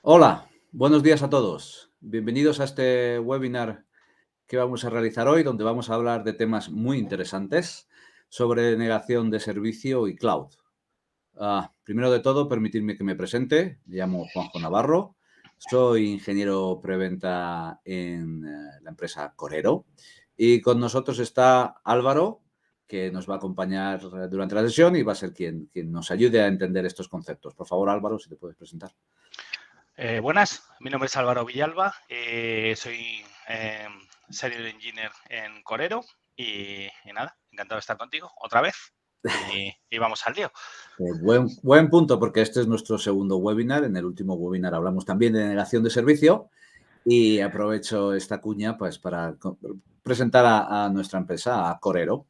Hola, buenos días a todos. Bienvenidos a este webinar que vamos a realizar hoy, donde vamos a hablar de temas muy interesantes sobre negación de servicio y cloud. Primero de todo, permitidme que me presente. Me llamo Juanjo Navarro. Soy ingeniero preventa en la empresa Corero. Y con nosotros está Álvaro, que nos va a acompañar durante la sesión y va a ser quien nos ayude a entender estos conceptos. Por favor, Álvaro, si te puedes presentar. Buenas, mi nombre es Álvaro Villalba, soy Senior Engineer en Corero y nada, encantado de estar contigo otra vez y vamos al lío. Buen punto, porque este es nuestro segundo webinar. En el último webinar hablamos también de negación de servicio y aprovecho esta cuña pues, para presentar a nuestra empresa, a Corero.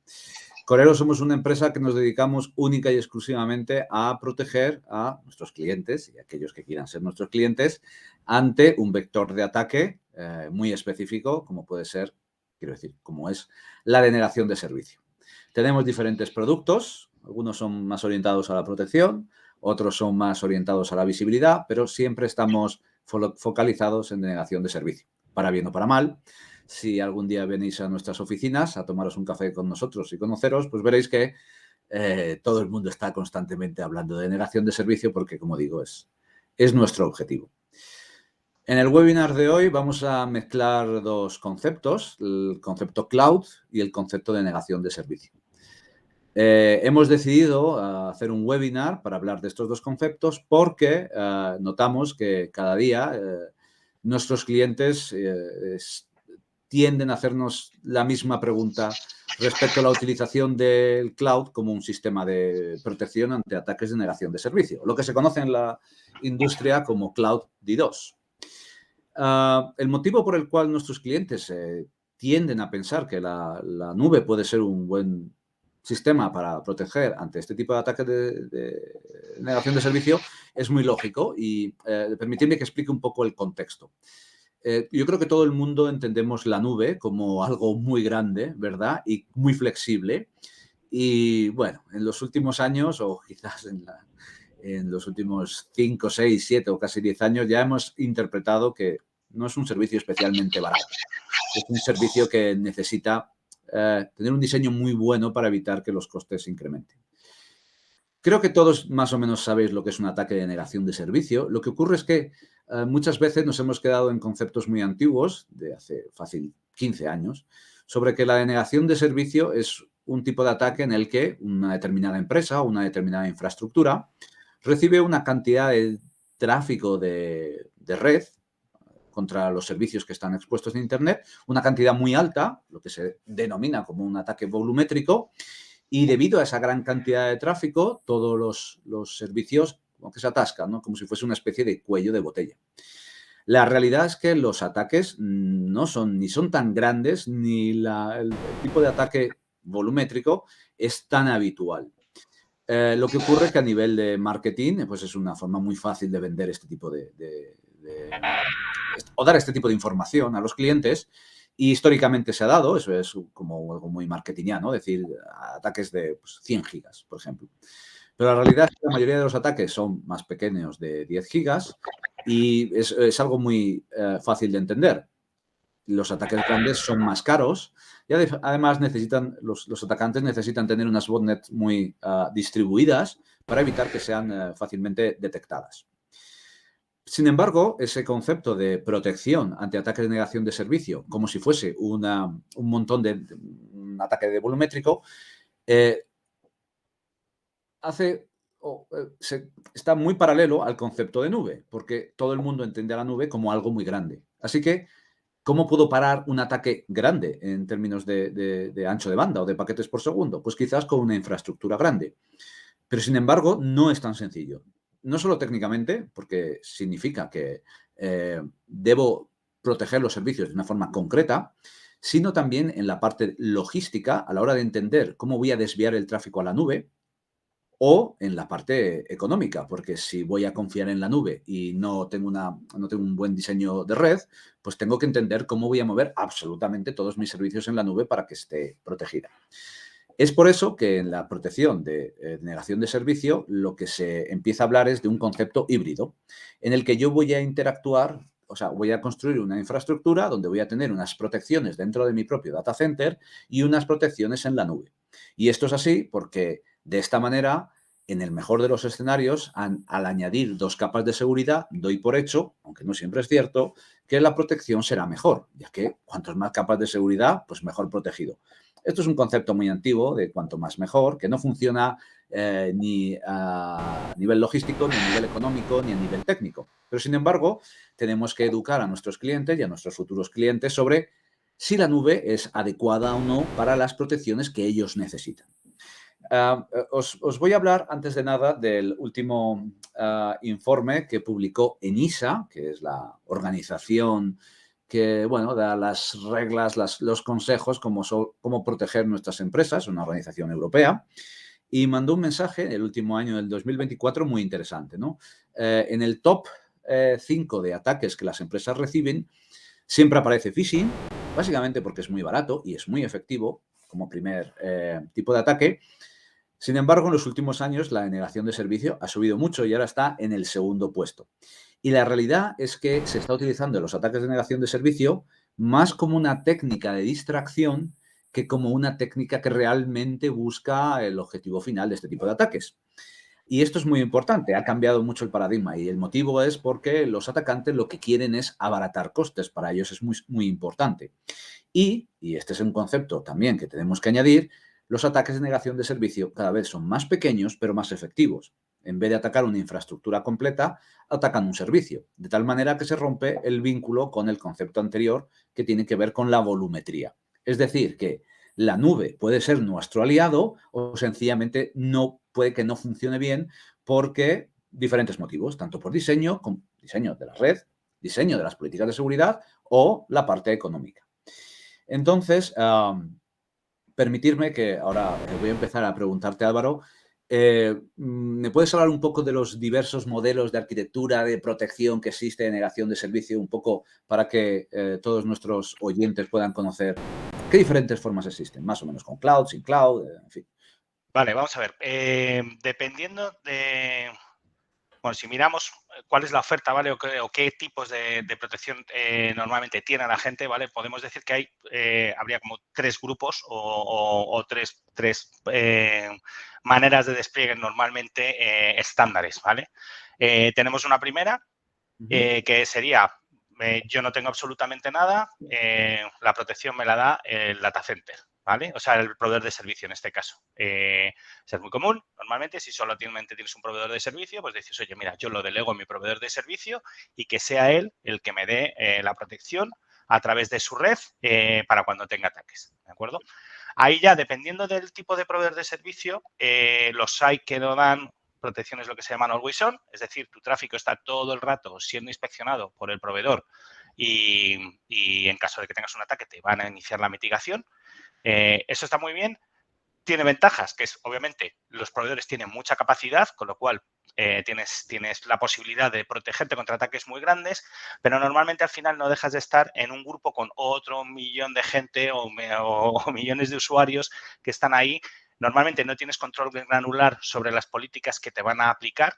Corero somos una empresa que nos dedicamos única y exclusivamente a proteger a nuestros clientes y a aquellos que quieran ser nuestros clientes ante un vector de ataque muy específico, como puede ser, quiero decir, como es la denegación de servicio. Tenemos diferentes productos, algunos son más orientados a la protección, otros son más orientados a la visibilidad, pero siempre estamos focalizados en denegación de servicio, para bien o para mal. Si algún día venís a nuestras oficinas a tomaros un café con nosotros y conoceros, pues veréis que todo el mundo está constantemente hablando de denegación de servicio porque, como digo, es nuestro objetivo. En el webinar de hoy vamos a mezclar dos conceptos, el concepto cloud y el concepto de negación de servicio. Hemos decidido hacer un webinar para hablar de estos dos conceptos porque notamos que cada día nuestros clientes tienden a hacernos la misma pregunta respecto a la utilización del cloud como un sistema de protección ante ataques de negación de servicio, lo que se conoce en la industria como Cloud DDoS. El motivo por el cual nuestros clientes tienden a pensar que la nube puede ser un buen sistema para proteger ante este tipo de ataques de negación de servicio es muy lógico y permitidme que explique un poco el contexto. Yo creo que todo el mundo entendemos la nube como algo muy grande, ¿verdad? Y muy flexible. Y bueno, en los últimos años, o quizás en los últimos 5, 6, 7 o casi 10 años, ya hemos interpretado que no es un servicio especialmente barato. Es un servicio que necesita tener un diseño muy bueno para evitar que los costes se incrementen. Creo que todos más o menos sabéis lo que es un ataque de negación de servicio. Lo que ocurre es que muchas veces nos hemos quedado en conceptos muy antiguos, de hace fácil 15 años, sobre que la denegación de servicio es un tipo de ataque en el que una determinada empresa o una determinada infraestructura recibe una cantidad de tráfico de red contra los servicios que están expuestos en Internet, una cantidad muy alta, lo que se denomina como un ataque volumétrico, y debido a esa gran cantidad de tráfico, todos los servicios como que se atascan, ¿no? Como si fuese una especie de cuello de botella. La realidad es que los ataques no son ni son tan grandes, ni el tipo de ataque volumétrico es tan habitual. Lo que ocurre es que a nivel de marketing, pues es una forma muy fácil de vender este tipo o dar este tipo de información a los clientes. Y históricamente se ha dado, eso es como algo muy marketingiano, decir ataques de 100 gigas, por ejemplo. Pero la realidad es que la mayoría de los ataques son más pequeños de 10 gigas y es algo muy fácil de entender. Los ataques grandes son más caros y además los atacantes necesitan tener unas botnets muy distribuidas para evitar que sean fácilmente detectadas. Sin embargo, ese concepto de protección ante ataques de negación de servicio, como si fuese un montón de un ataque de volumétrico, eh, está muy paralelo al concepto de nube, porque todo el mundo entiende a la nube como algo muy grande. Así que, ¿cómo puedo parar un ataque grande en términos de ancho de banda o de paquetes por segundo? Pues quizás con una infraestructura grande. Pero, sin embargo, no es tan sencillo. No solo técnicamente, porque significa que debo proteger los servicios de una forma concreta, sino también en la parte logística, a la hora de entender cómo voy a desviar el tráfico a la nube, o en la parte económica, porque si voy a confiar en la nube y no tengo un buen diseño de red, pues tengo que entender cómo voy a mover absolutamente todos mis servicios en la nube para que esté protegida. Es por eso que en la protección de denegación de servicio lo que se empieza a hablar es de un concepto híbrido, en el que yo voy a interactuar, o sea, voy a construir una infraestructura donde voy a tener unas protecciones dentro de mi propio data center y unas protecciones en la nube. Y esto es así porque de esta manera, en el mejor de los escenarios, al añadir 2 capas de seguridad, doy por hecho, aunque no siempre es cierto, que la protección será mejor, ya que cuantos más capas de seguridad, pues mejor protegido. Esto es un concepto muy antiguo de cuanto más mejor, que no funciona ni a nivel logístico, ni a nivel económico, ni a nivel técnico. Pero, sin embargo, tenemos que educar a nuestros clientes y a nuestros futuros clientes sobre si la nube es adecuada o no para las protecciones que ellos necesitan. Os voy a hablar, antes de nada, del último informe que publicó ENISA, que es la organización que, bueno, da las reglas, los consejos cómo proteger nuestras empresas, una organización europea, y mandó un mensaje el último año del 2024 muy interesante, ¿no? En el top 5 de ataques que las empresas reciben, siempre aparece phishing, básicamente porque es muy barato y es muy efectivo como primer tipo de ataque. Sin embargo, en los últimos años la denegación de servicio ha subido mucho y ahora está en el segundo puesto. Y la realidad es que se está utilizando los ataques de negación de servicio más como una técnica de distracción que como una técnica que realmente busca el objetivo final de este tipo de ataques. Y esto es muy importante, ha cambiado mucho el paradigma y el motivo es porque los atacantes lo que quieren es abaratar costes, para ellos es muy, muy importante. Y este es un concepto también que tenemos que añadir, los ataques de negación de servicio cada vez son más pequeños pero más efectivos. En vez de atacar una infraestructura completa, atacan un servicio, de tal manera que se rompe el vínculo con el concepto anterior que tiene que ver con la volumetría. Es decir, que la nube puede ser nuestro aliado o sencillamente no puede que no funcione bien porque diferentes motivos, tanto por diseño, como diseño de la red, diseño de las políticas de seguridad o la parte económica. Entonces, permitirme que ahora voy a empezar a preguntarte, Álvaro, ¿me puedes hablar un poco de los diversos modelos de arquitectura, de protección que existe de negación de servicio, un poco para que todos nuestros oyentes puedan conocer qué diferentes formas existen, más o menos con cloud, sin cloud, en fin? Vale, vamos a ver. Dependiendo de, bueno, si miramos cuál es la oferta, ¿vale? O qué tipos de protección normalmente tiene la gente, ¿vale? Podemos decir que habría como 3 grupos o tres maneras de despliegue normalmente estándares, ¿vale? Tenemos una primera, que sería, yo no tengo absolutamente nada, la protección me la da el data center, ¿vale? O sea, el proveedor de servicio en este caso. Es muy común, normalmente, si solamente tienes un proveedor de servicio, pues dices, oye, mira, yo lo delego a mi proveedor de servicio y que sea él el que me dé la protección a través de su red para cuando tenga ataques, ¿de acuerdo? Ahí ya, dependiendo del tipo de proveedor de servicio, los hay que no dan protecciones lo que se llaman always on, es decir, tu tráfico está todo el rato siendo inspeccionado por el proveedor y en caso de que tengas un ataque te van a iniciar la mitigación. Eso está muy bien. Tiene ventajas, que es, obviamente, los proveedores tienen mucha capacidad, con lo cual tienes la posibilidad de protegerte contra ataques muy grandes, pero normalmente al final no dejas de estar en un grupo con otro millón de gente o millones de usuarios que están ahí. Normalmente no tienes control granular sobre las políticas que te van a aplicar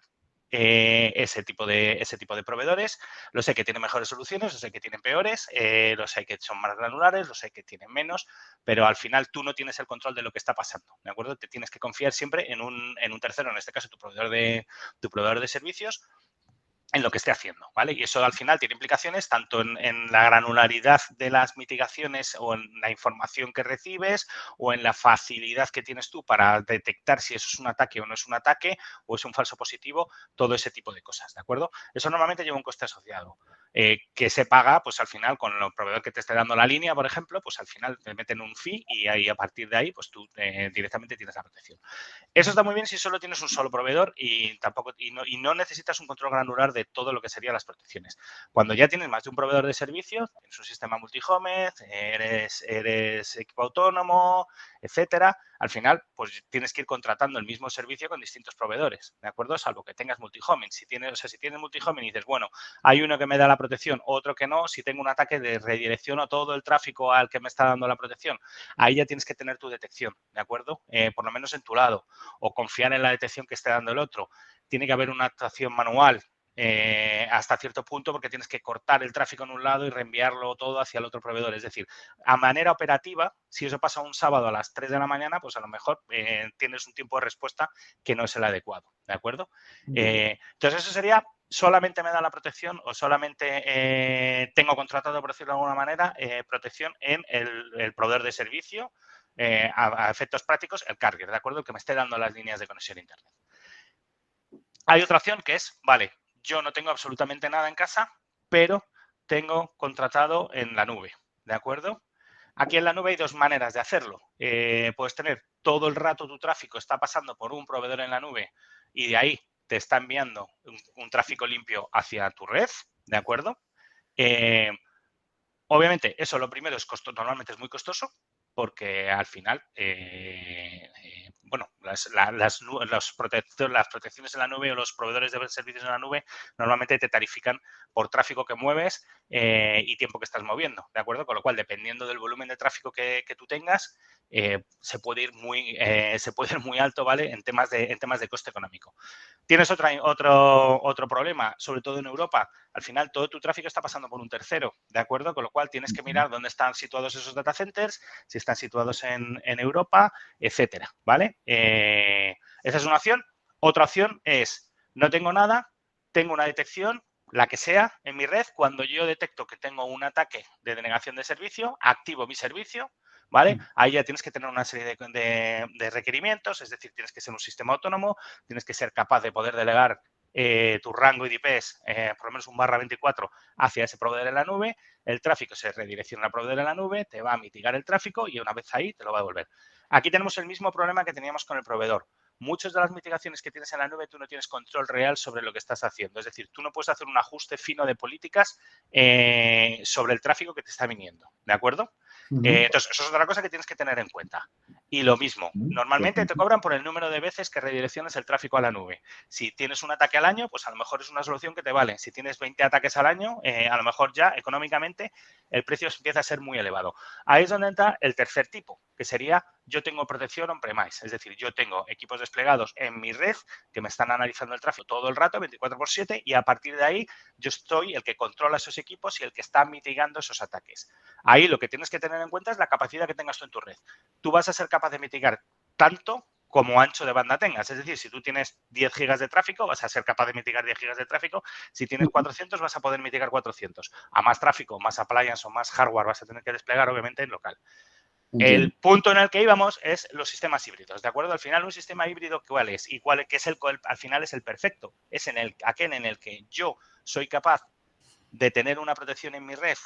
ese tipo de proveedores. Los hay que tienen mejores soluciones, los hay que tienen peores, los hay que son más granulares, los hay que tienen menos, pero al final tú no tienes el control de lo que está pasando, ¿de acuerdo? Te tienes que confiar siempre en un tercero, en este caso tu proveedor de servicios, en lo que esté haciendo, ¿vale? Y eso al final tiene implicaciones tanto en la granularidad de las mitigaciones o en la información que recibes o en la facilidad que tienes tú para detectar si eso es un ataque o no es un ataque o es un falso positivo, todo ese tipo de cosas, ¿de acuerdo? Eso normalmente lleva un coste asociado. Que se paga, pues al final, con el proveedor que te esté dando la línea, por ejemplo, pues al final te meten un fee y ahí a partir de ahí, pues tú directamente tienes la protección. Eso está muy bien si solo tienes un solo proveedor y no necesitas un control granular de todo lo que serían las protecciones. Cuando ya tienes más de un proveedor de servicios, tienes un sistema multi-homed, eres equipo autónomo, etcétera, al final pues tienes que ir contratando el mismo servicio con distintos proveedores, ¿de acuerdo? Salvo que tengas multi-homing. Si tienes multi-homing y dices, bueno, hay uno que me da la protección, otro que no, si tengo un ataque de redirecciono todo el tráfico al que me está dando la protección, ahí ya tienes que tener tu detección, ¿de acuerdo? Por lo menos en tu lado, o confiar en la detección que esté dando el otro. Tiene que haber una actuación manual hasta cierto punto porque tienes que cortar el tráfico en un lado y reenviarlo todo hacia el otro proveedor. Es decir, a manera operativa, si eso pasa un sábado a las 3 de la mañana, pues a lo mejor tienes un tiempo de respuesta que no es el adecuado, ¿de acuerdo? Entonces eso sería, solamente me da la protección o solamente tengo contratado, por decirlo de alguna manera, protección en el proveedor de servicio, a efectos prácticos, el carrier, ¿de acuerdo? El que me esté dando las líneas de conexión a Internet. Hay otra opción que es, vale, yo no tengo absolutamente nada en casa, pero tengo contratado en la nube, ¿de acuerdo? Aquí en la nube hay dos maneras de hacerlo. Puedes tener todo el rato tu tráfico está pasando por un proveedor en la nube y de ahí te está enviando un tráfico limpio hacia tu red, ¿de acuerdo? Obviamente, eso lo primero es normalmente es muy costoso porque al final, bueno, las protecciones en la nube o los proveedores de servicios en la nube normalmente te tarifican por tráfico que mueves y tiempo que estás moviendo, ¿de acuerdo? Con lo cual, dependiendo del volumen de tráfico que tú tengas, se puede ir muy alto, ¿vale? En temas de coste económico. Tienes otro problema, sobre todo en Europa. Al final, todo tu tráfico está pasando por un tercero, ¿de acuerdo? Con lo cual, tienes que mirar dónde están situados esos data centers, si están situados en Europa, etcétera, ¿vale? Esa es una opción. Otra opción es, no tengo nada, tengo una detección, la que sea, en mi red. Cuando yo detecto que tengo un ataque de denegación de servicio, activo mi servicio, ¿vale? Ahí ya tienes que tener una serie de requerimientos, es decir, tienes que ser un sistema autónomo, tienes que ser capaz de poder delegar tu rango IDPs, por lo menos un /24, hacia ese proveedor en la nube, el tráfico se redirecciona al proveedor en la nube, te va a mitigar el tráfico y una vez ahí te lo va a devolver. Aquí tenemos el mismo problema que teníamos con el proveedor. Muchas de las mitigaciones que tienes en la nube tú no tienes control real sobre lo que estás haciendo. Es decir, tú no puedes hacer un ajuste fino de políticas sobre el tráfico que te está viniendo. ¿De acuerdo? Entonces, eso es otra cosa que tienes que tener en cuenta. Y lo mismo, normalmente te cobran por el número de veces que redirecciones el tráfico a la nube. Si tienes un ataque al año, pues a lo mejor es una solución que te vale. Si tienes 20 ataques al año, a lo mejor ya económicamente el precio empieza a ser muy elevado. Ahí es donde entra el tercer tipo, que sería yo tengo protección on-premise. Es decir, yo tengo equipos desplegados en mi red que me están analizando el tráfico todo el rato, 24/7, y a partir de ahí yo soy el que controla esos equipos y el que está mitigando esos ataques. Ahí lo que tienes que tener en cuenta es la capacidad que tengas tú en tu red. Tú vas a ser capaz de mitigar tanto como ancho de banda tengas. Es decir, si tú tienes 10 gigas de tráfico, vas a ser capaz de mitigar 10 gigas de tráfico. Si tienes 400, vas a poder mitigar 400. A más tráfico, más appliance o más hardware vas a tener que desplegar, obviamente, en local. Entiendo. El punto en el que íbamos es los sistemas híbridos, ¿de acuerdo? Al final, un sistema híbrido, ¿cuál es? Y cuál que es al final es el perfecto. Es aquel en el que yo soy capaz de tener una protección en mi red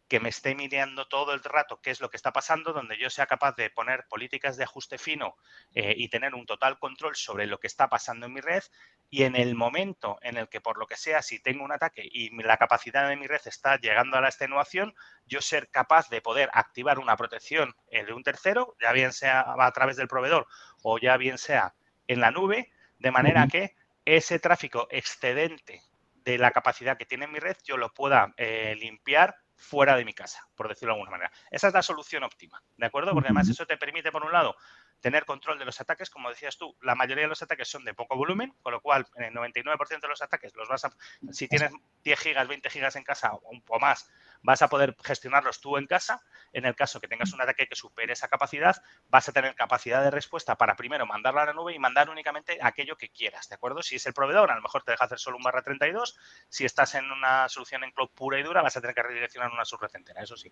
que me esté midiendo todo el rato qué es lo que está pasando, donde yo sea capaz de poner políticas de ajuste fino y tener un total control sobre lo que está pasando en mi red, y en el momento en el que, por lo que sea, si tengo un ataque y la capacidad de mi red está llegando a la extenuación, yo ser capaz de poder activar una protección de un tercero, ya bien sea a través del proveedor o ya bien sea en la nube, de manera que ese tráfico excedente de la capacidad que tiene mi red yo lo pueda limpiar fuera de mi casa, por decirlo de alguna manera. Esa es la solución óptima, ¿de acuerdo? Porque además eso te permite, por un lado, tener control de los ataques. Como decías tú, la mayoría de los ataques son de poco volumen, con lo cual en el 99% de los ataques los vas a, si tienes 10 gigas, 20 gigas en casa o más, vas a poder gestionarlos tú en casa. En el caso que tengas un ataque que supere esa capacidad, vas a tener capacidad de respuesta para primero mandarlo a la nube y mandar únicamente aquello que quieras, ¿de acuerdo? Si es el proveedor, a lo mejor te deja hacer solo un /32. Si estás en una solución en cloud pura y dura, vas a tener que redireccionar una subred entera, eso sí.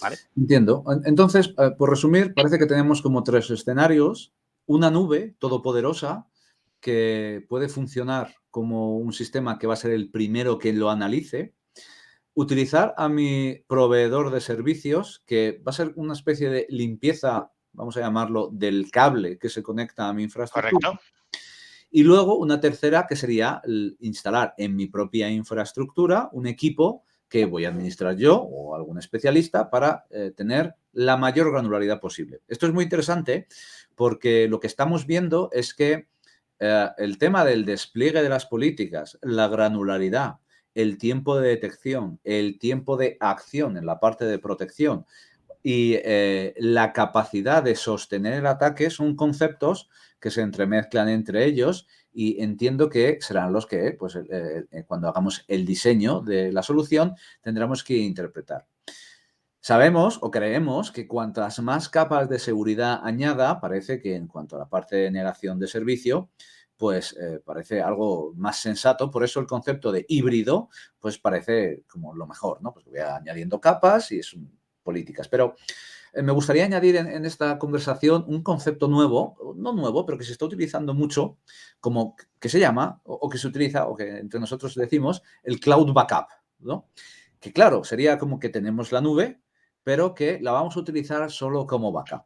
¿Vale? Entiendo. Entonces, por resumir, parece que tenemos como tres escenarios. Una nube todopoderosa que puede funcionar como un sistema que va a ser el primero que lo analice. Utilizar a mi proveedor de servicios, que va a ser una especie de limpieza, vamos a llamarlo, del cable que se conecta a mi infraestructura. Correcto. Y luego una tercera que sería instalar en mi propia infraestructura un equipo que voy a administrar yo o algún especialista para tener la mayor granularidad posible. Esto es muy interesante porque lo que estamos viendo es que el tema del despliegue de las políticas, la granularidad, el tiempo de detección, el tiempo de acción en la parte de protección y la capacidad de sostener el ataque son conceptos que se entremezclan entre ellos y entiendo que serán los que, pues, cuando hagamos el diseño de la solución, tendremos que interpretar. Sabemos o creemos que cuantas más capas de seguridad añada, parece que en cuanto a la parte de negación de servicio, pues parece algo más sensato. Por eso el concepto de híbrido, pues parece como lo mejor, ¿no? Pues voy añadiendo capas y políticas. Pero me gustaría añadir en esta conversación un concepto nuevo, no nuevo, pero que se está utilizando mucho, como que se llama, o que se utiliza, o que entre nosotros decimos, el cloud backup, ¿no? Que claro, sería como que tenemos la nube, pero que la vamos a utilizar solo como backup.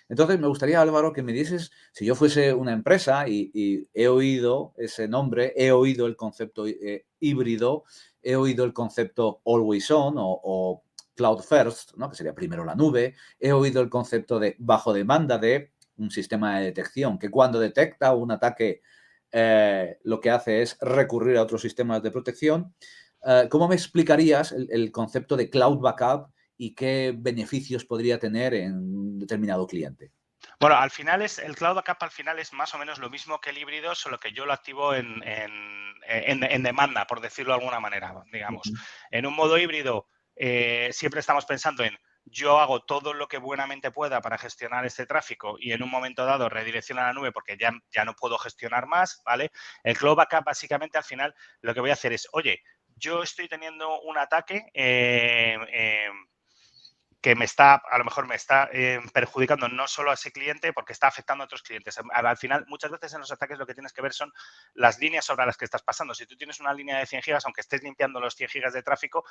Entonces, me gustaría, Álvaro, que me dices, si yo fuese una empresa y he oído ese nombre, he oído el concepto híbrido, he oído el concepto always on o cloud first, ¿no? Que sería primero la nube, he oído el concepto de bajo demanda de un sistema de detección que cuando detecta un ataque lo que hace es recurrir a otros sistemas de protección. ¿Cómo me explicarías el concepto de cloud backup y qué beneficios podría tener en un determinado cliente? Bueno, al final el Cloud Backup al final es más o menos lo mismo que el híbrido, solo que yo lo activo en demanda, por decirlo de alguna manera, digamos. En un modo híbrido siempre estamos pensando en yo hago todo lo que buenamente pueda para gestionar este tráfico y en un momento dado redirecciono a la nube porque ya no puedo gestionar más, ¿vale? El Cloud Backup básicamente al final lo que voy a hacer es, oye, yo estoy teniendo un ataque que a lo mejor me está perjudicando no solo a ese cliente porque está afectando a otros clientes. Al final, muchas veces en los ataques lo que tienes que ver son las líneas sobre las que estás pasando. Si tú tienes una línea de 100 gigas, aunque estés limpiando los 100 gigas de tráfico,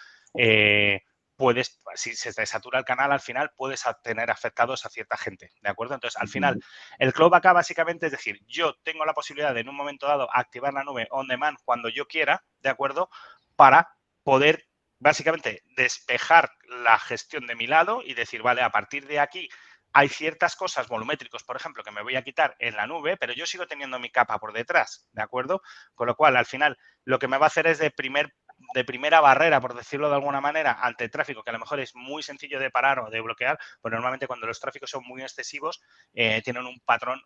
si se te satura el canal, al final puedes tener afectados a cierta gente, ¿de acuerdo? Entonces, al final, el Cloud Backup básicamente es decir, yo tengo la posibilidad de en un momento dado activar la nube on demand cuando yo quiera, ¿de acuerdo? Para poder básicamente despejar la gestión de mi lado y decir, vale, a partir de aquí hay ciertas cosas, volumétricos, por ejemplo, que me voy a quitar en la nube, pero yo sigo teniendo mi capa por detrás, ¿de acuerdo? Con lo cual, al final, lo que me va a hacer es de primera barrera, por decirlo de alguna manera, ante el tráfico, que a lo mejor es muy sencillo de parar o de bloquear, pues normalmente cuando los tráficos son muy excesivos, tienen un patrón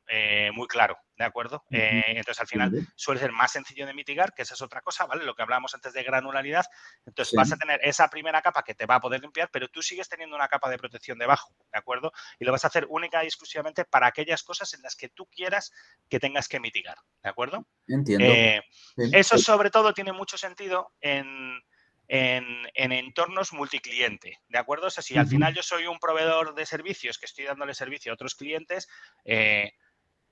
muy claro, ¿de acuerdo? Entonces, al final, suele ser más sencillo de mitigar, que esa es otra cosa, ¿vale? Lo que hablábamos antes de granularidad. Entonces, vas a tener esa primera capa que te va a poder limpiar, pero tú sigues teniendo una capa de protección debajo, ¿de acuerdo? Y lo vas a hacer única y exclusivamente para aquellas cosas en las que tú quieras que tengas que mitigar, ¿de acuerdo? Entiendo. Eso sobre todo tiene mucho sentido en entornos multicliente, ¿de acuerdo? O sea, si al final yo soy un proveedor de servicios que estoy dándole servicio a otros clientes,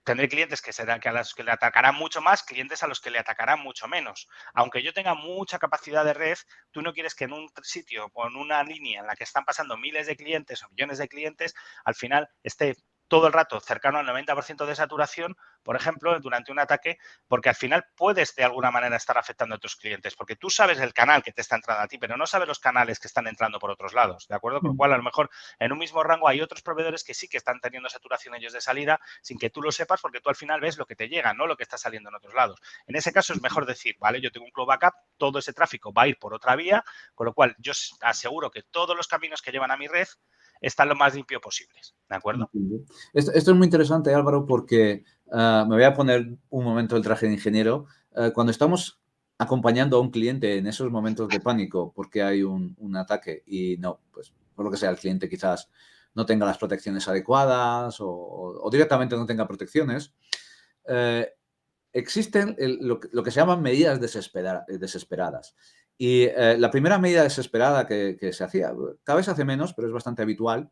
tendré clientes que a los que le atacarán mucho más, clientes a los que le atacarán mucho menos. Aunque yo tenga mucha capacidad de red, tú no quieres que en un sitio o en una línea en la que están pasando miles de clientes o millones de clientes, al final esté todo el rato cercano al 90% de saturación, por ejemplo, durante un ataque, porque al final puedes de alguna manera estar afectando a otros clientes, porque tú sabes el canal que te está entrando a ti, pero no sabes los canales que están entrando por otros lados, ¿de acuerdo? Con lo cual, a lo mejor en un mismo rango hay otros proveedores que sí que están teniendo saturación ellos de salida sin que tú lo sepas, porque tú al final ves lo que te llega, no lo que está saliendo en otros lados. En ese caso es mejor decir, vale, yo tengo un Cloud Backup, todo ese tráfico va a ir por otra vía, con lo cual yo aseguro que todos los caminos que llevan a mi red están lo más limpio posibles, ¿de acuerdo? Esto es muy interesante, Álvaro, porque me voy a poner un momento el traje de ingeniero. Cuando estamos acompañando a un cliente en esos momentos de pánico porque hay un ataque y no, pues por lo que sea, el cliente quizás no tenga las protecciones adecuadas o directamente no tenga protecciones, existen lo que se llaman medidas desesperadas. Y la primera medida desesperada que se hacía, cada vez se hace menos, pero es bastante habitual,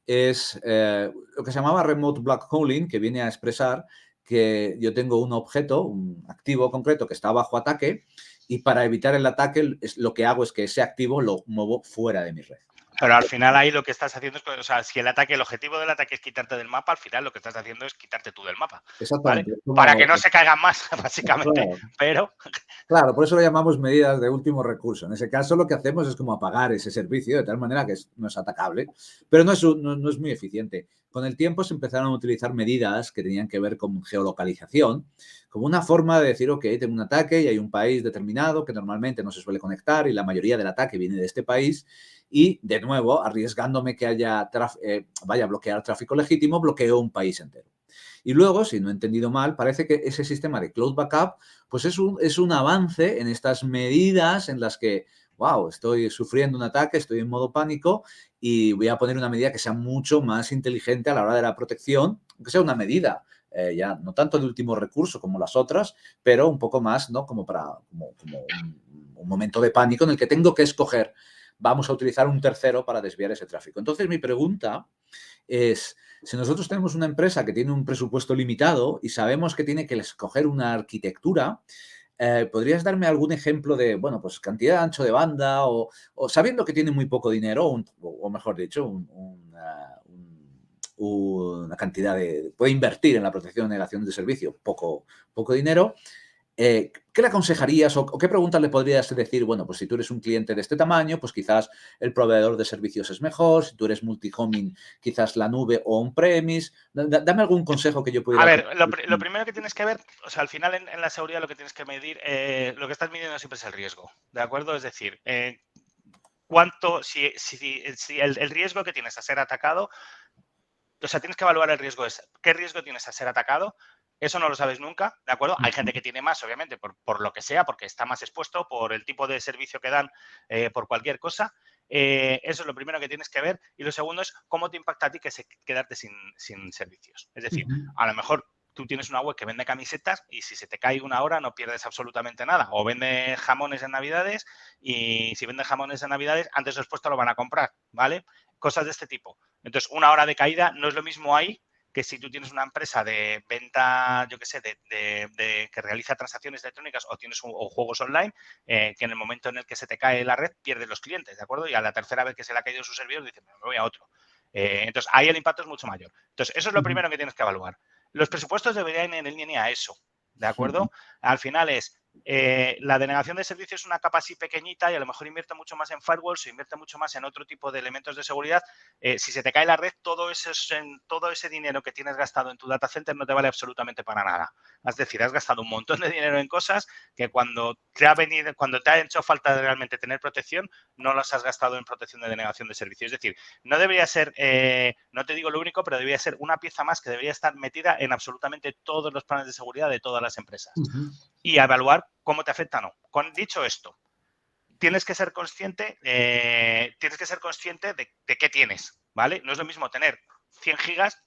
es lo que se llamaba remote black holing, que viene a expresar que yo tengo un objeto, un activo concreto que está bajo ataque y para evitar el ataque lo que hago es que ese activo lo muevo fuera de mi red. Pero al final ahí lo que estás haciendo es, o sea, si el objetivo del ataque es quitarte del mapa, al final lo que estás haciendo es quitarte tú del mapa, ¿vale? Exactamente. Es Para que como, no se caigan más, básicamente, claro, pero claro, por eso lo llamamos medidas de último recurso. En ese caso, lo que hacemos es como apagar ese servicio de tal manera que no es atacable, pero no es muy eficiente. Con el tiempo se empezaron a utilizar medidas que tenían que ver con geolocalización, como una forma de decir, ok, tengo un ataque y hay un país determinado que normalmente no se suele conectar y la mayoría del ataque viene de este país y, de nuevo, arriesgándome que vaya a bloquear tráfico legítimo, bloqueo un país entero. Y luego, si no he entendido mal, parece que ese sistema de cloud backup pues es un avance en estas medidas en las que, wow, estoy sufriendo un ataque, estoy en modo pánico y voy a poner una medida que sea mucho más inteligente a la hora de la protección, que sea una medida ya no tanto de último recurso como las otras, pero un poco más, ¿no? Como un momento de pánico en el que tengo que escoger, vamos a utilizar un tercero para desviar ese tráfico. Entonces, mi pregunta es, si nosotros tenemos una empresa que tiene un presupuesto limitado y sabemos que tiene que escoger una arquitectura, ¿podrías darme algún ejemplo de, bueno, pues cantidad de ancho de banda o sabiendo que tiene muy poco dinero, o mejor dicho, una cantidad puede invertir en la protección y negación de servicio, poco dinero, ¿qué le aconsejarías o qué preguntas le podrías decir? Bueno, pues si tú eres un cliente de este tamaño, pues quizás el proveedor de servicios es mejor, si tú eres multi-homing, quizás la nube o on-premise. Dame algún consejo que yo a pudiera ver, lo compartir. primero que tienes que ver, o sea, al final en la seguridad lo que tienes que medir, lo que estás midiendo siempre es el riesgo, ¿de acuerdo? Es decir, si el riesgo que tienes a ser atacado, o sea, tienes que evaluar el riesgo, qué riesgo tienes a ser atacado. Eso no lo sabes nunca, ¿de acuerdo? Hay gente que tiene más, obviamente, por lo que sea, porque está más expuesto, por el tipo de servicio que dan, por cualquier cosa. Eso es lo primero que tienes que ver. Y lo segundo es cómo te impacta a ti quedarte sin servicios. Es decir, a lo mejor tú tienes una web que vende camisetas y si se te cae una hora no pierdes absolutamente nada. O vende jamones en Navidades y si vende jamones en Navidades, antes o después te lo van a comprar, ¿vale? Cosas de este tipo. Entonces, una hora de caída no es lo mismo ahí que si tú tienes una empresa de venta, yo qué sé, que realiza transacciones electrónicas o tienes o juegos online, que en el momento en el que se te cae la red pierdes los clientes, ¿de acuerdo? Y a la tercera vez que se le ha caído su servidor dices, me voy a otro. Entonces, ahí el impacto es mucho mayor. Entonces, eso es lo primero que tienes que evaluar. Los presupuestos deberían ir en línea a eso, ¿de acuerdo? Al final la denegación de servicios es una capa así pequeñita y a lo mejor invierte mucho más en firewalls o invierte mucho más en otro tipo de elementos de seguridad. Si se te cae la red, todo ese dinero que tienes gastado en tu data center no te vale absolutamente para nada. Es decir, has gastado un montón de dinero en cosas que cuando te ha hecho falta realmente tener protección, no las has gastado en protección de denegación de servicios. Es decir, no debería ser, no te digo lo único, pero debería ser una pieza más que debería estar metida en absolutamente todos los planes de seguridad de todas las empresas. Y a evaluar cómo te afecta o no. Dicho esto, tienes que ser consciente de qué tienes, ¿vale? No es lo mismo tener 100 gigas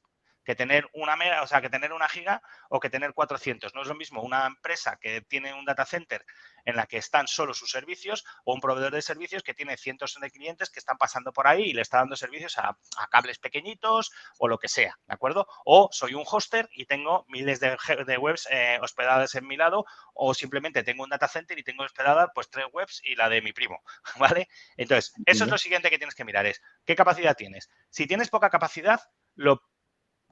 que tener una mega, o sea, que tener una giga o que tener 400. No es lo mismo una empresa que tiene un data center en la que están solo sus servicios o un proveedor de servicios que tiene cientos de clientes que están pasando por ahí y le está dando servicios a cables pequeñitos o lo que sea, ¿de acuerdo? O soy un hoster y tengo miles de webs hospedadas en mi lado o simplemente tengo un data center y tengo hospedadas pues 3 webs y la de mi primo, ¿vale? Entonces, eso es lo siguiente que tienes que mirar, es qué capacidad tienes. Si tienes poca capacidad, lo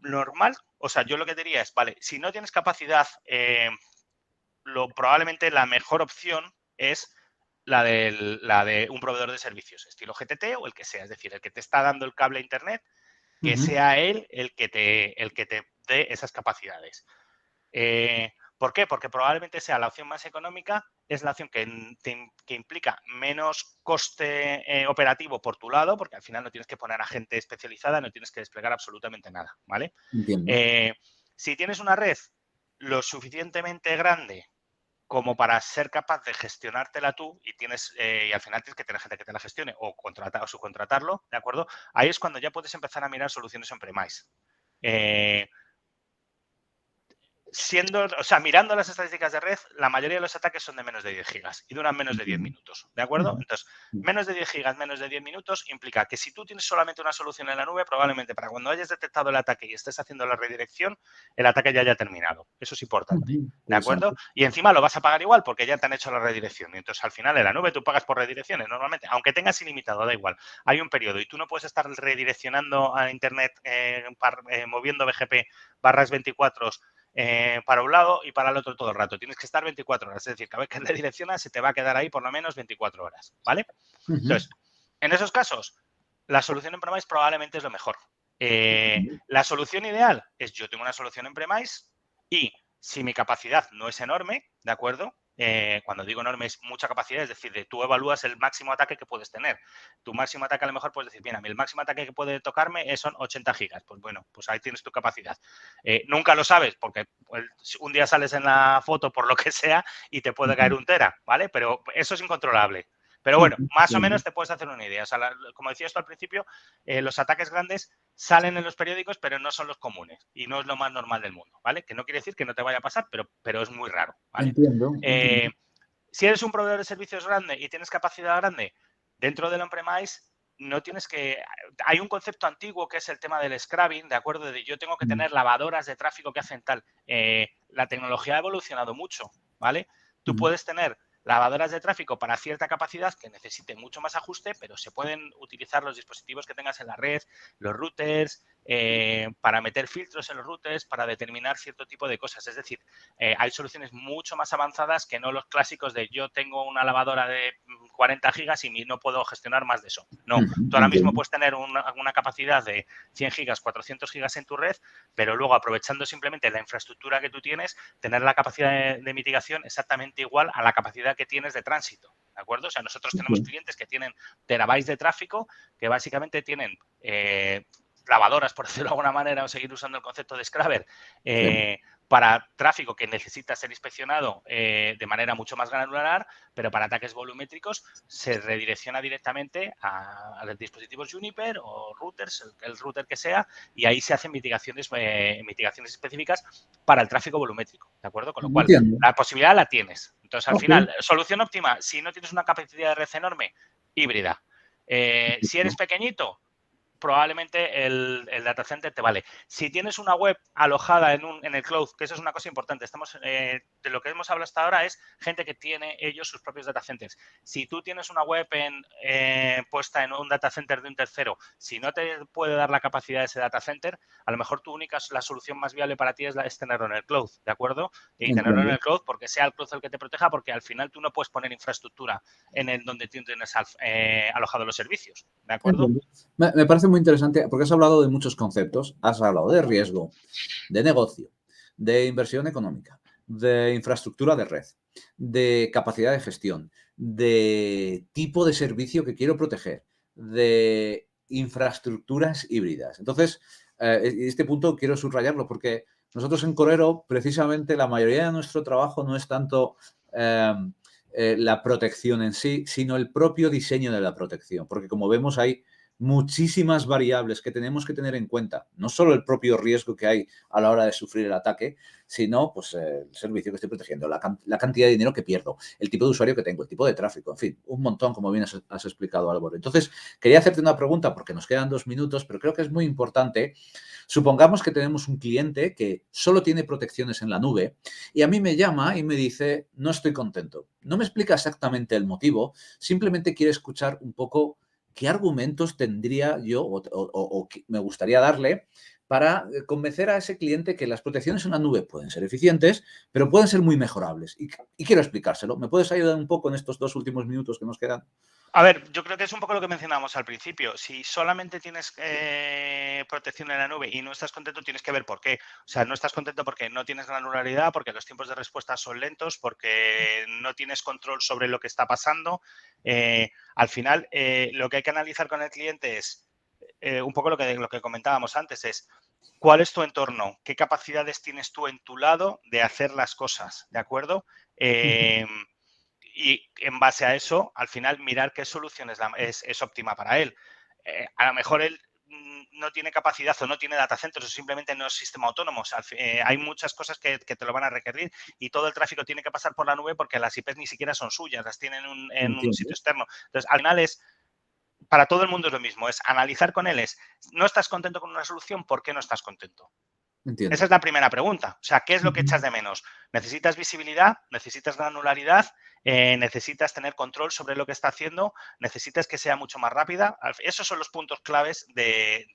normal, o sea, yo lo que diría es, vale, si no tienes capacidad, probablemente la mejor opción es la de un proveedor de servicios, estilo GTT o el que sea, es decir, el que te está dando el cable a internet, que sea él el que te dé esas capacidades. ¿Por qué? Porque probablemente sea la opción más económica, es la opción que implica menos coste operativo por tu lado, porque al final no tienes que poner a gente especializada, no tienes que desplegar absolutamente nada, ¿vale? Entiendo. Si tienes una red lo suficientemente grande como para ser capaz de gestionártela tú y al final tienes que tener gente que te la gestione o contratar o subcontratarlo, ¿de acuerdo? Ahí es cuando ya puedes empezar a mirar soluciones on-premise. mirando las estadísticas de red, la mayoría de los ataques son de menos de 10 gigas y duran menos de 10 minutos, ¿de acuerdo? Entonces, menos de 10 gigas, menos de 10 minutos implica que si tú tienes solamente una solución en la nube, probablemente para cuando hayas detectado el ataque y estés haciendo la redirección, el ataque ya haya terminado. Eso es importante, ¿de acuerdo? Y encima lo vas a pagar igual porque ya te han hecho la redirección. Y entonces, al final, en la nube tú pagas por redirecciones normalmente, aunque tengas ilimitado, da igual. Hay un periodo y tú no puedes estar redireccionando a Internet moviendo BGP /24 para un lado y para el otro todo el rato. Tienes que estar 24 horas. Es decir, cada vez que redireccionas se te va a quedar ahí por lo menos 24 horas, ¿vale? Entonces, en esos casos, la solución en premise probablemente es lo mejor. La solución ideal es yo tengo una solución en premise y si mi capacidad no es enorme, ¿de acuerdo? Cuando digo enorme es mucha capacidad, es decir, tú evalúas el máximo ataque que puedes tener. Tu máximo ataque a lo mejor puedes decir, bien, a mí el máximo ataque que puede tocarme son 80 gigas. Pues bueno, pues ahí tienes tu capacidad. Nunca lo sabes porque un día sales en la foto por lo que sea y te puede caer un tera, ¿vale? Pero eso es incontrolable. Pero bueno, más o menos te puedes hacer una idea. O sea, como decía esto al principio, los ataques grandes salen en los periódicos, pero no son los comunes y no es lo más normal del mundo, ¿vale? Que no quiere decir que no te vaya a pasar, pero es muy raro, ¿vale? Entiendo. Si eres un proveedor de servicios grande y tienes capacidad grande dentro del on-premise, no tienes que... Hay un concepto antiguo que es el tema del scrubbing, ¿de acuerdo? De yo tengo que tener lavadoras de tráfico que hacen tal. La tecnología ha evolucionado mucho, ¿vale? Tú puedes tener lavadoras de tráfico para cierta capacidad que necesiten mucho más ajuste, pero se pueden utilizar los dispositivos que tengas en la red, los routers, para meter filtros en los routers, para determinar cierto tipo de cosas. Es decir, hay soluciones mucho más avanzadas que no los clásicos de yo tengo una lavadora de 40 gigas y no puedo gestionar más de eso. No, tú ahora mismo puedes tener una capacidad de 100 gigas, 400 gigas en tu red, pero luego aprovechando simplemente la infraestructura que tú tienes, tener la capacidad de mitigación exactamente igual a la capacidad que tienes de tránsito, ¿de acuerdo? O sea, nosotros tenemos clientes que tienen terabytes de tráfico que básicamente tienen lavadoras, por decirlo de alguna manera, o seguir usando el concepto de Scrubber, para tráfico que necesita ser inspeccionado de manera mucho más granular, pero para ataques volumétricos se redirecciona directamente a los dispositivos Juniper o routers, el router que sea, y ahí se hacen mitigaciones específicas para el tráfico volumétrico, ¿de acuerdo? Con lo cual, la posibilidad la tienes. Entonces, al final, solución óptima, si no tienes una capacidad de red enorme, híbrida. Si eres pequeñito, probablemente el data center te vale. Si tienes una web alojada en el cloud, que eso es una cosa importante, de lo que hemos hablado hasta ahora es gente que tiene ellos sus propios data centers. Si tú tienes una web puesta en un data center de un tercero, si no te puede dar la capacidad de ese data center, a lo mejor la solución más viable para ti es tenerlo en el cloud, ¿de acuerdo? Y tenerlo en el cloud porque sea el cloud el que te proteja, porque al final tú no puedes poner infraestructura en el donde tienes alojado los servicios, ¿de acuerdo? Me parece muy interesante porque has hablado de muchos conceptos. Has hablado de riesgo, de negocio, de inversión económica, de infraestructura de red, de capacidad de gestión, de tipo de servicio que quiero proteger, de infraestructuras híbridas. Entonces, este punto quiero subrayarlo porque nosotros en Corero, precisamente, la mayoría de nuestro trabajo no es tanto la protección en sí, sino el propio diseño de la protección. Porque como vemos hay muchísimas variables que tenemos que tener en cuenta. No solo el propio riesgo que hay a la hora de sufrir el ataque, sino pues, el servicio que estoy protegiendo, la cantidad de dinero que pierdo, el tipo de usuario que tengo, el tipo de tráfico, en fin, un montón, como bien has explicado, Álvaro. Entonces, quería hacerte una pregunta porque nos quedan 2 minutos, pero creo que es muy importante. Supongamos que tenemos un cliente que solo tiene protecciones en la nube y a mí me llama y me dice, no estoy contento. No me explica exactamente el motivo, simplemente quiere escuchar un poco qué argumentos tendría yo o me gustaría darle para convencer a ese cliente que las protecciones en la nube pueden ser eficientes, pero pueden ser muy mejorables. Y quiero explicárselo. ¿Me puedes ayudar un poco en estos 2 últimos minutos que nos quedan? A ver, yo creo que es un poco lo que mencionábamos al principio. Si solamente tienes protección en la nube y no estás contento, tienes que ver por qué. O sea, no estás contento porque no tienes granularidad, porque los tiempos de respuesta son lentos, porque no tienes control sobre lo que está pasando. Al final, lo que hay que analizar con el cliente es un poco lo que comentábamos antes, es cuál es tu entorno, qué capacidades tienes tú en tu lado de hacer las cosas, ¿de acuerdo? Y en base a eso, al final, mirar qué solución es óptima para él. A lo mejor él no tiene capacidad o no tiene data centers o simplemente no es sistema autónomo. O sea, hay muchas cosas que te lo van a requerir y todo el tráfico tiene que pasar por la nube porque las IPs ni siquiera son suyas, las tienen en un sitio externo. Entonces, al final para todo el mundo es lo mismo, es analizar con él, no estás contento con una solución, ¿por qué no estás contento? Entiendo. Esa es la primera pregunta. O sea, ¿qué es lo que echas de menos? ¿Necesitas visibilidad? ¿Necesitas granularidad? ¿Necesitas tener control sobre lo que está haciendo? ¿Necesitas que sea mucho más rápida? Esos son los puntos claves de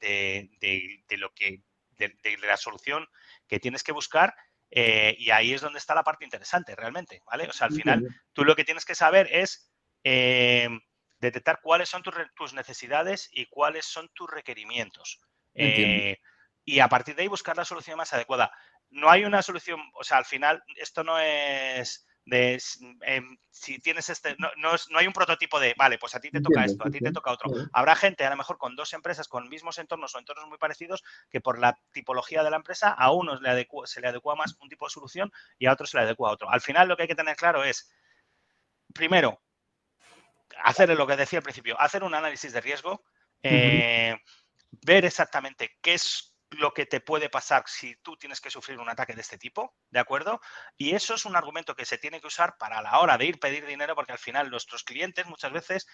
la solución que tienes que buscar y ahí es donde está la parte interesante realmente, ¿vale? O sea, al final tú lo que tienes que saber es detectar cuáles son tus necesidades y cuáles son tus requerimientos. Y a partir de ahí buscar la solución más adecuada. No hay una solución, o sea, al final esto no es de si tienes no hay un prototipo de, vale, pues a ti te toca esto, a ti te toca otro. Habrá gente, a lo mejor con dos empresas con mismos entornos o entornos muy parecidos, que por la tipología de la empresa a unos se le adecua más un tipo de solución y a otros se le adecua a otro. Al final lo que hay que tener claro es, primero, hacer lo que decía al principio, hacer un análisis de riesgo, ver exactamente qué es lo que te puede pasar si tú tienes que sufrir un ataque de este tipo, ¿de acuerdo? Y eso es un argumento que se tiene que usar para la hora de ir a pedir dinero, porque al final nuestros clientes muchas veces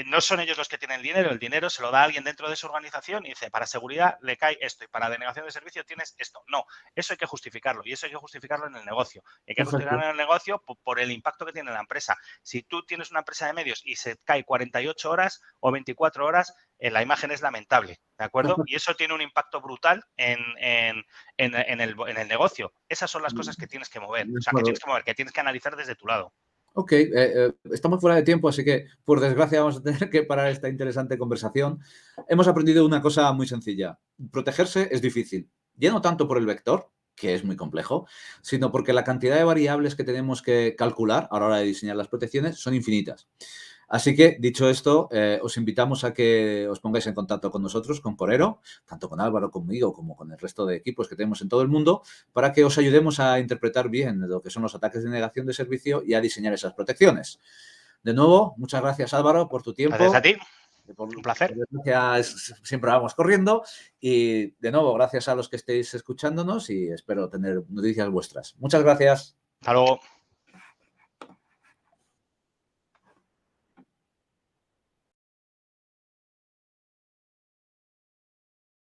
no son ellos los que tienen el dinero se lo da alguien dentro de su organización y dice, para seguridad le cae esto y para denegación de servicio tienes esto. No, eso hay que justificarlo y eso hay que justificarlo en el negocio. Hay que justificarlo en el negocio por el impacto que tiene la empresa. Si tú tienes una empresa de medios y se cae 48 horas o 24 horas, la imagen es lamentable, ¿de acuerdo? Y eso tiene un impacto brutal en el negocio. Esas son las cosas que tienes que mover, o sea, que tienes que analizar desde tu lado. Ok, estamos fuera de tiempo, así que por desgracia vamos a tener que parar esta interesante conversación. Hemos aprendido una cosa muy sencilla. Protegerse es difícil, ya no tanto por el vector, que es muy complejo, sino porque la cantidad de variables que tenemos que calcular a la hora de diseñar las protecciones son infinitas. Así que, dicho esto, os invitamos a que os pongáis en contacto con nosotros, con Corero, tanto con Álvaro, conmigo, como con el resto de equipos que tenemos en todo el mundo, para que os ayudemos a interpretar bien lo que son los ataques de negación de servicio y a diseñar esas protecciones. De nuevo, muchas gracias, Álvaro, por tu tiempo. Gracias a ti. Un placer. Siempre vamos corriendo y, de nuevo, gracias a los que estéis escuchándonos y espero tener noticias vuestras. Muchas gracias. Hasta luego.